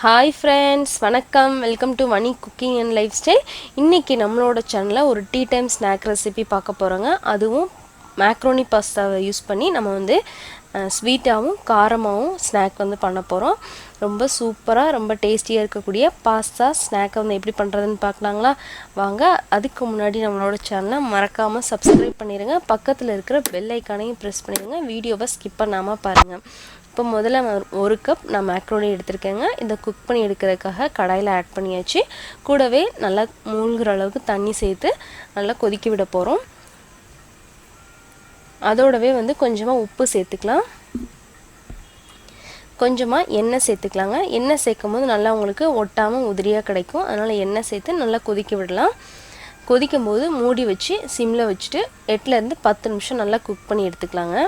Hi friends, வணக்கம். Welcome to Vani Cooking and Lifestyle. இன்னைக்கு நம்மளோட சேனல்ல ஒரு டீ டைம் ஸ்நாக் ரெசிபி பார்க்க போறோங்க. அதுவும் macaroni பாஸ்தாவை யூஸ் பண்ணி நம்ம வந்து ஸ்வீட்டாவும் காரமாவும் ஸ்நாக் வந்து பண்ண போறோம். ரொம்ப சூப்பரா ரொம்ப டேஸ்டியா இருக்கக்கூடிய பாஸ்தா ஸ்நாக் வந்து எப்படி பண்றதுன்னு பார்க்கலாங்களா? வாங்க. அதுக்கு முன்னாடி நம்மளோட சேனலை மறக்காம Subscribe பண்ணிருங்க. பக்கத்துல இருக்கிற பெல் ஐகானையும் பிரஸ் பண்ணிருங்க. வீடியோவை ஸ்கிப் பண்ணாம பாருங்க. இப்போ முதல்ல ஒரு கப் நான் மேக்ரோனி எடுத்துர்க்கேங்க. இத குக் பண்ணி எடுக்கிறதுக்காக கடாயில ஆட் பண்ணியாச்சு. கூடவே நல்லா மூழ்குற அளவுக்கு தண்ணி சேர்த்து நல்லா கொதிக்க விட போறோம். அதோடவே வந்து கொஞ்சமா உப்பு சேர்த்துக்கலாம். கொஞ்சமா எண்ணெய் சேர்த்துக்கலாங்க. எண்ணெய் சேர்க்கும்போது நல்லா உங்களுக்கு ஒட்டாம உதிரியா கிடைக்கும். அதனால எண்ணெய் சேர்த்து நல்லா கொதிக்க விடலாம். கொதிக்கும்போது மூடி வச்சு சிம்ல வச்சுட்டு 8ல இருந்து 10 நிமிஷம் நல்லா குக் பண்ணி எடுத்துக்கலாங்க.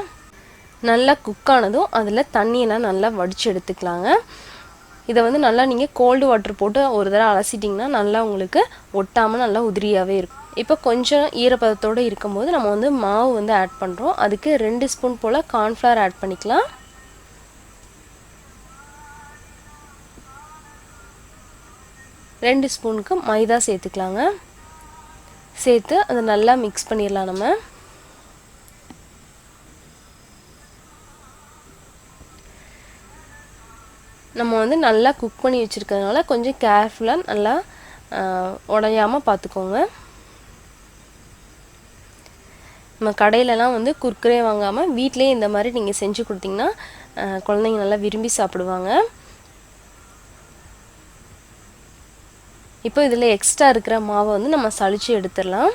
நல்லா குக் ஆனதும் அதில் தண்ணியெல்லாம் நல்லா வடித்து எடுத்துக்கலாங்க. இதை வந்து நல்லா நீங்கள் கோல்டு வாட்டர் போட்டு ஒரு தடவை அலசிட்டிங்கன்னா நல்லா உங்களுக்கு ஒட்டாமல் நல்லா உதிரியாகவே இருக்கும். இப்போ கொஞ்சம் ஈரப்பதத்தோடு இருக்கும்போது நம்ம வந்து மாவு வந்து ஆட் பண்ணுறோம். அதுக்கு 2 ஸ்பூன் போல் கார்ன்ஃப்ளவர் ஆட் பண்ணிக்கலாம். ரெண்டு ஸ்பூனுக்கு மைதா சேர்த்துக்கலாங்க. சேர்த்து அதை நல்லா மிக்ஸ் பண்ணிடலாம். நம்ம வந்து நல்லா குக் பண்ணி வச்சிருக்கிறதுனால கொஞ்சம் கேர்ஃபுல்லாக நல்லா உடையாமல் பார்த்துக்கோங்க. நம்ம கடையிலலாம் வந்து குர்குரே வாங்காமல் வீட்டிலே இந்த மாதிரி நீங்கள் செஞ்சு கொடுத்தீங்கன்னா குழந்தைங்க நல்லா விரும்பி சாப்பிடுவாங்க. இப்போ இதில் எக்ஸ்ட்ரா இருக்கிற மாவை வந்து நம்ம சலிச்சு எடுத்துடலாம்.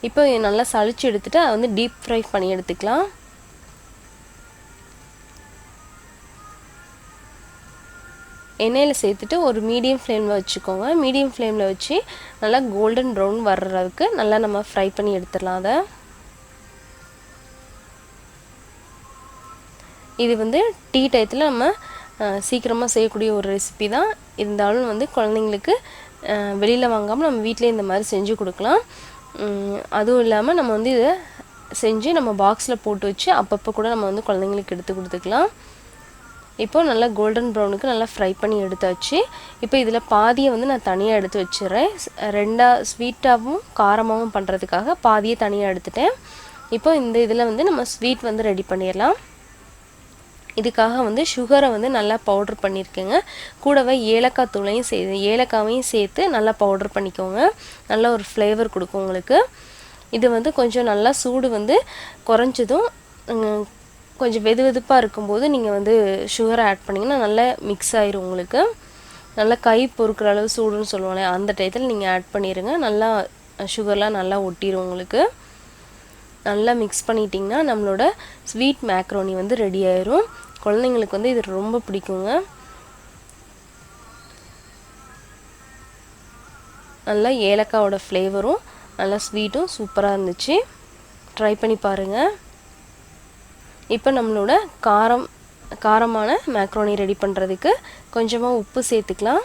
இப்போ நல்லா சலிச்சு எடுத்துட்டு அதை வந்து டீப் ஃப்ரை பண்ணி எடுத்துக்கலாம். எண்ணெயில் சேர்த்துட்டு ஒரு மீடியம் ஃப்ளேமில் வச்சுக்கோங்க. மீடியம் ஃப்ளேமில் வச்சு நல்லா கோல்டன் ப்ரௌன் வர்ற அளவுக்கு நல்லா நம்ம ஃப்ரை பண்ணி எடுத்துடலாம். அதை இது வந்து டீ டயத்தில் நம்ம சீக்கிரமாக செய்யக்கூடிய ஒரு ரெசிபி தான். இருந்தாலும் வந்து குழந்தைங்களுக்கு வெளியில் வாங்காமல் நம்ம வீட்டிலே இந்த மாதிரி செஞ்சு கொடுக்கலாம். அதுவும் இல்லாமல் நம்ம வந்து இதை செஞ்சு நம்ம பாக்ஸில் போட்டு வச்சு அப்பப்போ கூட நம்ம வந்து குழந்தைங்களுக்கு எடுத்து கொடுத்துக்கலாம். இப்போ நல்லா கோல்டன் ப்ரௌனுக்கு நல்லா ஃப்ரை பண்ணி எடுத்தாச்சு. இப்போ இதில் பாதியை வந்து நான் தனியாக எடுத்து வச்சிடுறேன். ஸ்வீட்டாகவும் காரமாகவும் பண்ணுறதுக்காக பாதியை தனியாக எடுத்துட்டேன். இப்போ இந்த இதில் வந்து நம்ம ஸ்வீட் வந்து ரெடி பண்ணிடலாம். இதுக்காக வந்து சுகரை வந்து நல்லா பவுடர் பண்ணியிருக்கேங்க. கூடவே ஏலக்காய் தூளையும் ஏலக்காவையும் சேர்த்து நல்லா பவுடர் பண்ணிக்கோங்க. நல்ல ஒரு ஃப்ளேவர் கொடுக்கும் உங்களுக்கு. இது வந்து கொஞ்சம் நல்லா சூடு வந்து குறைஞ்சதும் கொஞ்சம் வெதுவெதுப்பாக இருக்கும்போது நீங்கள் வந்து சுகரை ஆட் பண்ணிங்கன்னா நல்லா மிக்ஸ் ஆயிரும் உங்களுக்கு. நல்லா கை பொறுக்கிற அளவு சூடுன்னு சொல்லுவாங்க. அந்த டயத்தில் நீங்கள் ஆட் பண்ணிடுங்க. நல்லா சுகர்லாம் நல்லா ஒட்டிடும் உங்களுக்கு. நல்லா மிக்ஸ் பண்ணிட்டிங்கன்னா நம்மளோட ஸ்வீட் மேக்ரோனி வந்து ரெடி ஆயிரும். குழந்தைங்களுக்கு வந்து இது ரொம்ப பிடிக்குங்க. நல்லா ஏலக்காவோட ஃப்ளேவரும் நல்லா ஸ்வீட்டும் சூப்பராக இருந்துச்சு. ட்ரை பண்ணி பாருங்கள். இப்போ நம்மளோட காரமான மேக்ரோனி ரெடி பண்ணுறதுக்கு கொஞ்சமாக உப்பு சேர்த்துக்கலாம்.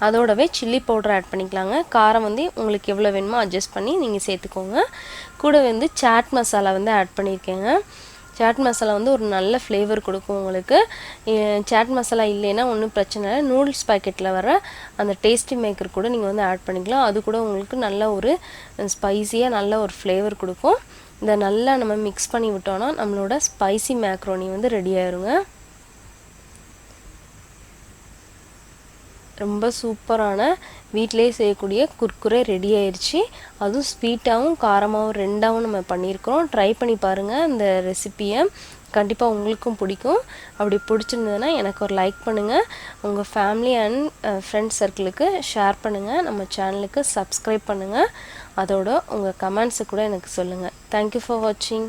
அதோடவே சில்லி பவுடர் ஆட் பண்ணிக்கலாங்க. காரம் வந்து உங்களுக்கு எவ்வளோ வேணுமோ அட்ஜஸ்ட் பண்ணி நீங்கள் சேர்த்துக்கோங்க. கூட வந்து சாட் மசாலா வந்து ஆட் பண்ணியிருக்கேங்க. சாட் மசாலா வந்து ஒரு நல்ல ஃப்ளேவர் கொடுக்கும் உங்களுக்கு. சாட் மசாலா இல்லைன்னா ஒன்றும் பிரச்சனை இல்லை. நூடுல்ஸ் பாக்கெட்டில் வர அந்த டேஸ்டி மேக்கர் கூட நீங்கள் வந்து ஆட் பண்ணிக்கலாம். அது கூட உங்களுக்கு நல்ல ஒரு ஸ்பைசியாக நல்ல ஒரு ஃப்ளேவர் கொடுக்கும். இதை நல்லா நம்ம மிக்ஸ் பண்ணி விட்டோன்னா நம்மளோட ஸ்பைசி மேக்ரோனி வந்து ரெடி ஆயிருங்க. ரொம்ப சூப்பரான வீட்டிலே செய்யக்கூடிய குர்குரே ரெடி ஆயிடுச்சு. அதுவும் ஸ்வீட்டாகவும் காரமாகவும் ரெண்டாகவும் நம்ம பண்ணியிருக்கிறோம். ட்ரை பண்ணி பாருங்கள் இந்த ரெசிப்பியை. கண்டிப்பாக உங்களுக்கும் பிடிக்கும். அப்படி பிடிச்சிருந்ததுன்னா எனக்கு ஒரு லைக் பண்ணுங்கள். உங்கள் ஃபேமிலி அண்ட் ஃப்ரெண்ட்ஸ் சர்க்கிளுக்கு ஷேர் பண்ணுங்கள். நம்ம சேனலுக்கு சப்ஸ்கிரைப் பண்ணுங்கள். அதோட உங்கள் கமெண்ட்ஸை கூட எனக்கு சொல்லுங்கள். தேங்க்யூ ஃபார் வாட்சிங்.